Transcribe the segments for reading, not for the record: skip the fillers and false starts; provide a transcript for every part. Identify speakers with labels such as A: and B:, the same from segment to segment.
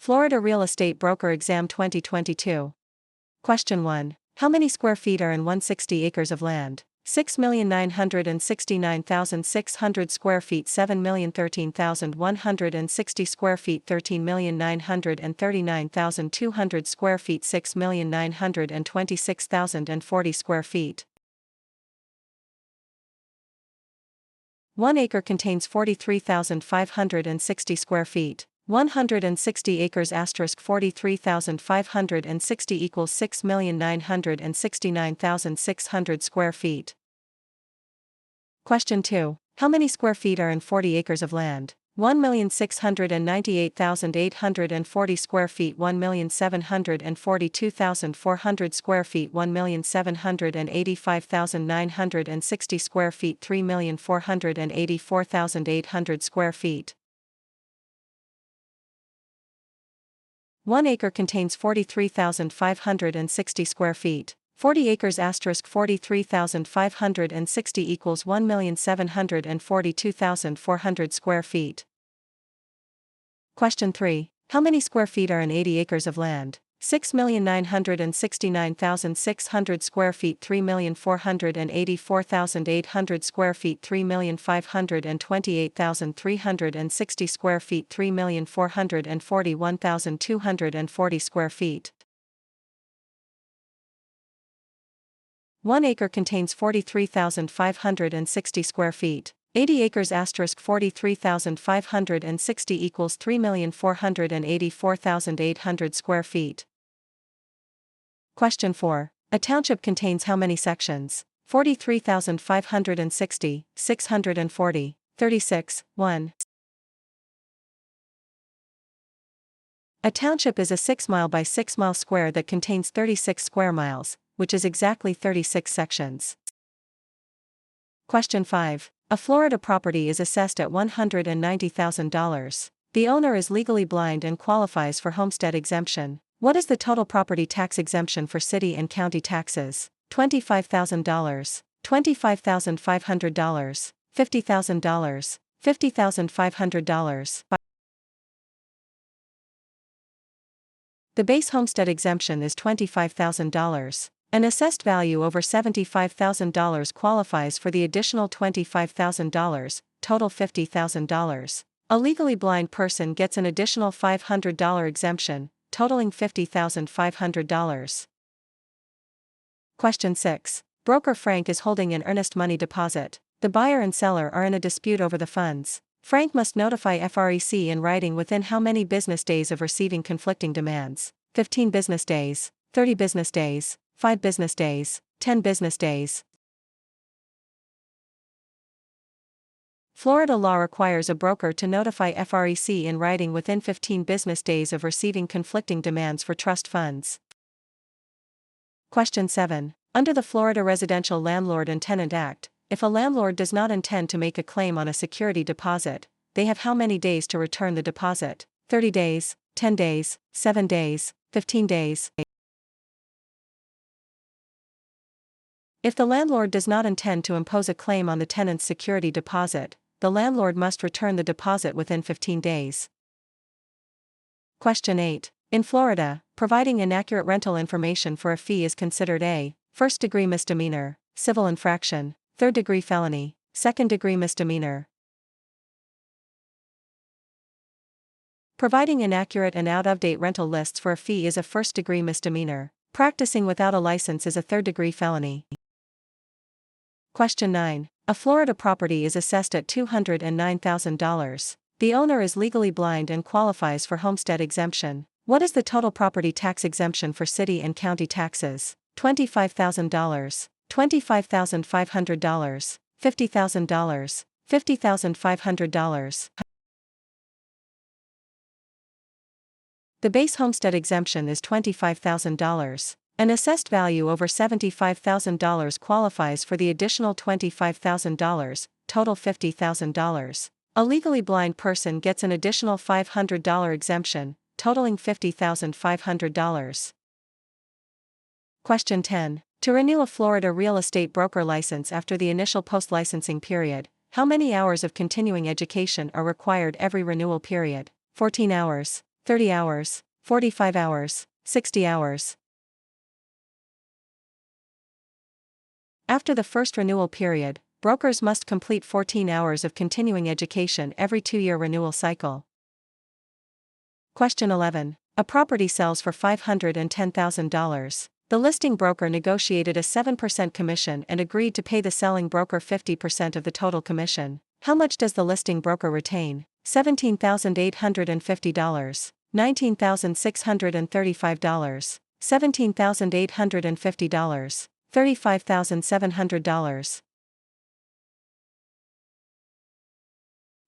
A: Florida Real Estate Broker Exam 2022. Question 1. How many square feet are in 160 acres of land? 6,969,600 square feet. 7,013,160 square feet. 13,939,200 square feet. 6,926,040 square feet. 1 acre contains 43,560 square feet. 160 acres * 43,560 equals 6,969,600 square feet. Question 2. How many square feet are in 40 acres of land? 1,698,840 square feet. 1,742,400 square feet. 1,785,960 square feet. 3,484,800 square feet. 1 acre contains 43,560 square feet. 40 acres * 43,560 equals 1,742,400 square feet. Question 3. How many square feet are in 80 acres of land? 6,969,600 square feet. 3,484,800 square feet. 3,528,360 square feet. 3,441,240 square feet. 1 acre contains 43,560 square feet. 80 acres * 43,560 equals 3,484,800 square feet. Question 4. A township contains how many sections? 43,560, 640, 36, 1. A township is a 6-mile by 6-mile square that contains 36 square miles, which is exactly 36 sections. Question 5. A Florida property is assessed at $190,000. The owner is legally blind and qualifies for homestead exemption. What is the total property tax exemption for city and county taxes? $25,000, $25,500, $50,000, $50,500. The base homestead exemption is $25,000. An assessed value over $75,000 qualifies for the additional $25,000, total $50,000. A legally blind person gets an additional $500 exemption, totaling $50,500. Question 6. Broker Frank is holding an earnest money deposit. The buyer and seller are in a dispute over the funds. Frank must notify FREC in writing within how many business days of receiving conflicting demands? 15 business days, 30 business days, 5 business days, 10 business days. Florida law requires a broker to notify FREC in writing within 15 business days of receiving conflicting demands for trust funds. Question 7. Under the Florida Residential Landlord and Tenant Act, if a landlord does not intend to make a claim on a security deposit, they have how many days to return the deposit? 30 days, 10 days, 7 days, 15 days. If the landlord does not intend to impose a claim on the tenant's security deposit, the landlord must return the deposit within 15 days. Question 8. In Florida, providing inaccurate rental information for a fee is considered a first-degree misdemeanor, civil infraction, third-degree felony, second-degree misdemeanor. Providing inaccurate and out-of-date rental lists for a fee is a first-degree misdemeanor. Practicing without a license is a third-degree felony. Question 9. A Florida property is assessed at $209,000. The owner is legally blind and qualifies for homestead exemption. What is the total property tax exemption for city and county taxes? $25,000, $25,500, $50,000, $50,500. The base homestead exemption is $25,000. An assessed value over $75,000 qualifies for the additional $25,000, total $50,000. A legally blind person gets an additional $500 exemption, totaling $50,500. Question 10. To renew a Florida real estate broker license after the initial post-licensing period, how many hours of continuing education are required every renewal period? 14 hours, 30 hours, 45 hours, 60 hours. After the first renewal period, brokers must complete 14 hours of continuing education every 2-year renewal cycle. Question 11. A property sells for $510,000. The listing broker negotiated a 7% commission and agreed to pay the selling broker 50% of the total commission. How much does the listing broker retain? $17,850, $19,635, $17,850, $35,700.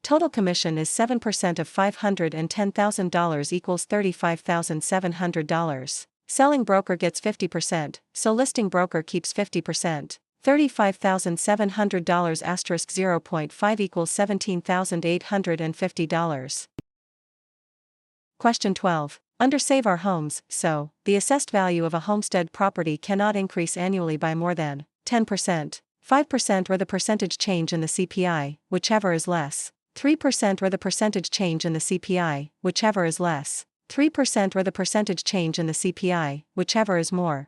A: Total commission is 7% of $510,000 equals $35,700. Selling broker gets 50%, so listing broker keeps 50%. $35,700 asterisk 0.5 equals $17,850. Question 12. Under Save Our Homes, so, the assessed value of a homestead property cannot increase annually by more than 10%, 5% or the percentage change in the CPI, whichever is less, 3% or the percentage change in the CPI, whichever is less, 3% or the percentage change in the CPI, whichever is more.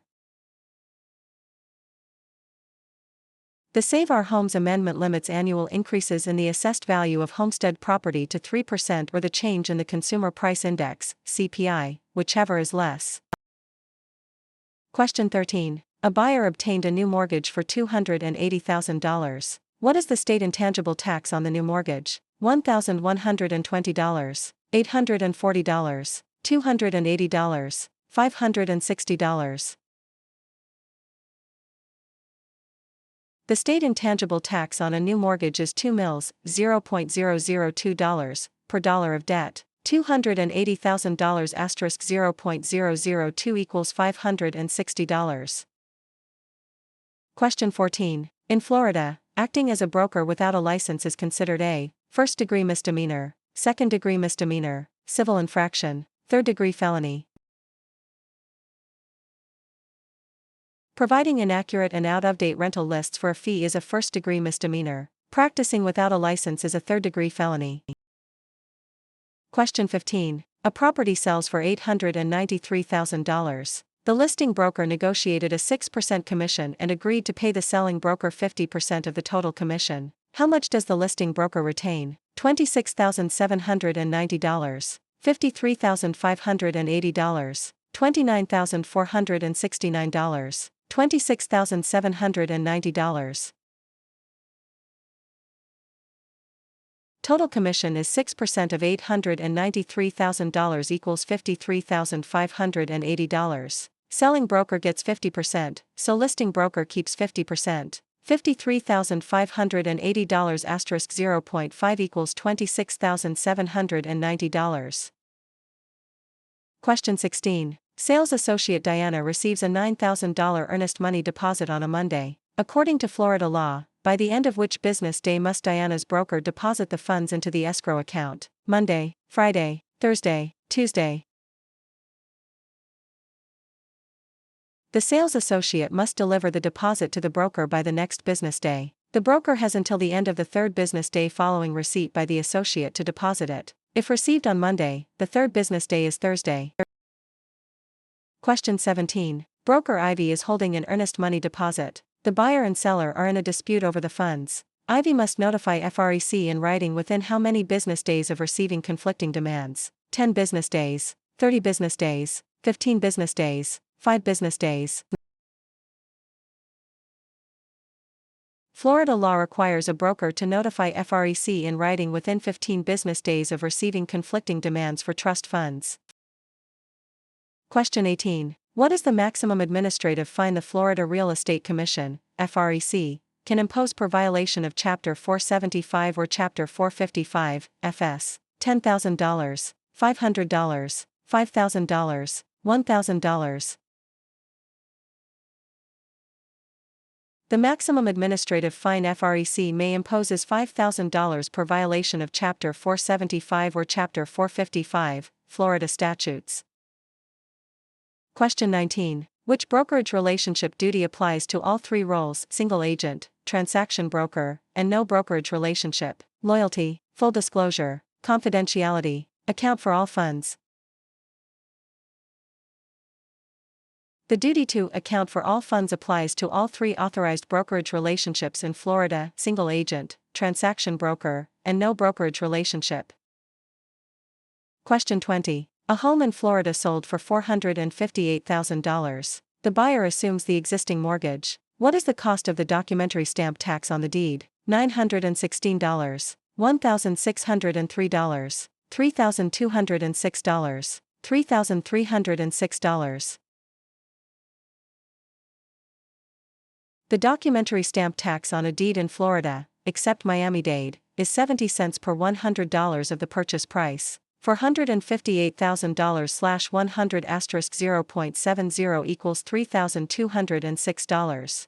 A: The Save Our Homes Amendment limits annual increases in the assessed value of homestead property to 3% or the change in the Consumer Price Index, CPI, whichever is less. Question 13. A buyer obtained a new mortgage for $280,000. What is the state intangible tax on the new mortgage? $1,120, $840, $280, $560. The state intangible tax on a new mortgage is 2 mils, $0.002 per dollar of debt. $280,000 asterisk 0.002 equals $560. Question 14. In Florida, acting as a broker without a license is considered a first-degree misdemeanor, second-degree misdemeanor, civil infraction, third-degree felony. Providing inaccurate and out-of-date rental lists for a fee is a first-degree misdemeanor. Practicing without a license is a third-degree felony. Question 15. A property sells for $893,000. The listing broker negotiated a 6% commission and agreed to pay the selling broker 50% of the total commission. How much does the listing broker retain? $26,790, $53,580, $29,469, $26,790. Total commission is 6% of $893,000 equals $53,580. Selling broker gets 50%, so listing broker keeps 50%. $53,580 asterisk 0.5 equals $26,790. Question 16. Sales associate Diana receives a $9,000 earnest money deposit on a Monday. According to Florida law, by the end of which business day must Diana's broker deposit the funds into the escrow account? Monday, Friday, Thursday, Tuesday. The sales associate must deliver the deposit to the broker by the next business day. The broker has until the end of the third business day following receipt by the associate to deposit it. If received on Monday, the third business day is Thursday. Question 17. Broker Ivy is holding an earnest money deposit. The buyer and seller are in a dispute over the funds. Ivy must notify FREC in writing within how many business days of receiving conflicting demands? 10 business days, 30 business days, 15 business days, 5 business days. Florida law requires a broker to notify FREC in writing within 15 business days of receiving conflicting demands for trust funds. Question 18. What is the maximum administrative fine the Florida Real Estate Commission, FREC, can impose per violation of Chapter 475 or Chapter 455, FS? $10,000, $500, $5,000, $1,000. The maximum administrative fine FREC may impose is $5,000 per violation of Chapter 475 or Chapter 455, Florida statutes. Question 19. Which brokerage relationship duty applies to all three roles: single agent, transaction broker, and no brokerage relationship? Loyalty, full disclosure, confidentiality, account for all funds. The duty to account for all funds applies to all 3 authorized brokerage relationships in Florida: single agent, transaction broker, and no brokerage relationship. Question 20. A home in Florida sold for $458,000. The buyer assumes the existing mortgage. What is the cost of the documentary stamp tax on the deed? $916, $1,603, $3,206, $3,306. The documentary stamp tax on a deed in Florida, except Miami-Dade, is 70 cents per $100 of the purchase price. $458,000/100*0.70 equals $3,206.